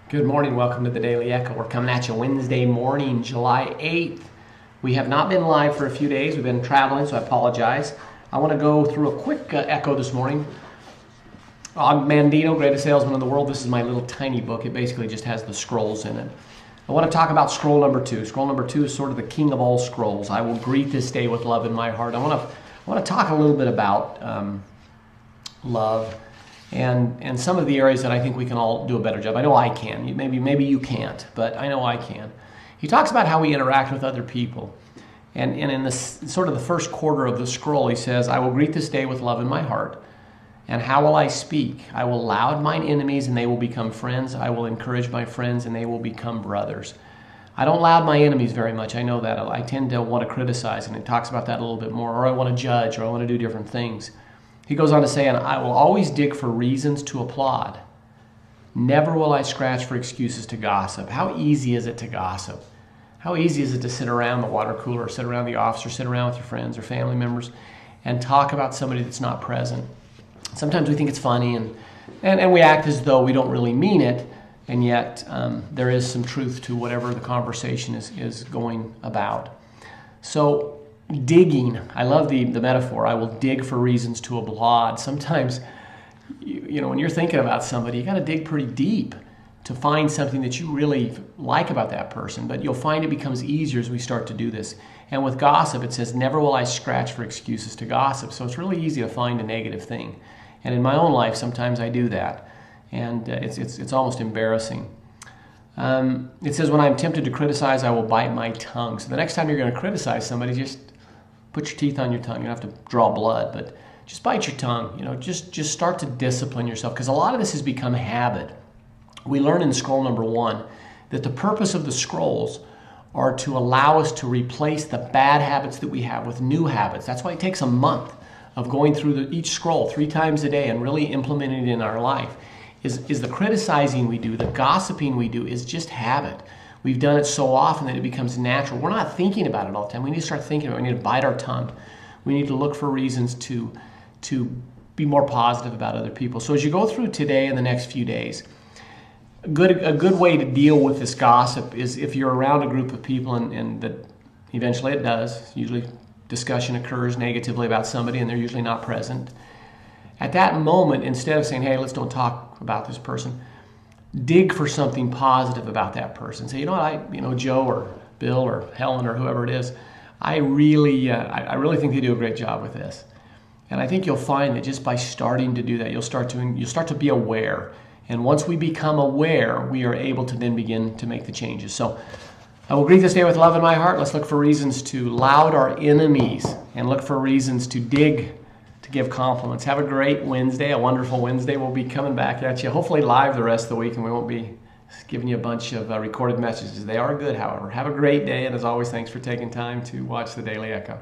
Good morning. Welcome to the Daily Echo. We're coming at you Wednesday morning, July 8th. We have not been live for a few days. We've been traveling, so I apologize. I want to go through a quick echo this morning. I'm Mandino, greatest salesman in the world. This is my little tiny book. It basically just has the scrolls in it. I want to talk about scroll number 2. Scroll number 2 is sort of the king of all scrolls. I will greet this day with love in my heart. I want to talk a little bit about love. And some of the areas that I think we can all do a better job. I know I can. Maybe you can't, but I know I can. He talks about how we interact with other people. And in this sort of the first quarter of the scroll, he says, I will greet this day with love in my heart. And how will I speak? I will laud mine enemies, and they will become friends. I will encourage my friends, and they will become brothers. I don't laud my enemies very much. I know that. I tend to want to criticize, and it talks about that a little bit more. Or I want to judge, or I want to do different things. He goes on to say, and I will always dig for reasons to applaud. Never will I scratch for excuses to gossip. How easy is it to gossip? How easy is it to sit around the water cooler, or sit around the office, or sit around with your friends or family members and talk about somebody that's not present? Sometimes we think it's funny and we act as though we don't really mean it, and yet there is some truth to whatever the conversation is going about. So digging, I love the metaphor. I will dig for reasons to applaud. Sometimes, you know, when you're thinking about somebody, you got to dig pretty deep to find something that you really like about that person. But you'll find it becomes easier as we start to do this. And with gossip, it says, never will I scratch for excuses to gossip. So it's really easy to find a negative thing. And in my own life, sometimes I do that. And it's almost embarrassing. It says, when I'm tempted to criticize, I will bite my tongue. So the next time you're going to criticize somebody, just put your teeth on your tongue. You don't have to draw blood, but just bite your tongue. You know, just start to discipline yourself, because a lot of this has become habit. We learn in scroll number 1 that the purpose of the scrolls are to allow us to replace the bad habits that we have with new habits. That's why it takes a month of going through each scroll 3 times a day and really implementing it in our life. Is the criticizing we do, the gossiping we do, is just habit. We've done it so often that it becomes natural. We're not thinking about it all the time. We need to start thinking about it. We need to bite our tongue. We need to look for reasons to be more positive about other people. So as you go through today and the next few days, a good way to deal with this gossip is if you're around a group of people and that eventually it does. Usually discussion occurs negatively about somebody and they're usually not present. At that moment, instead of saying, hey, let's don't talk about this person, dig for something positive about that person. Say, you know what, Joe or Bill or Helen or whoever it is, I really think they do a great job with this. And I think you'll find that just by starting to do that, you'll start to be aware. And once we become aware, we are able to then begin to make the changes. So I will greet this day with love in my heart. Let's look for reasons to laud our enemies and look for reasons to dig, to give compliments. Have a great Wednesday, a wonderful Wednesday. We'll be coming back at you, hopefully live the rest of the week, and we won't be giving you a bunch of recorded messages. They are good, however. Have a great day, and as always, thanks for taking time to watch the Daily Echo.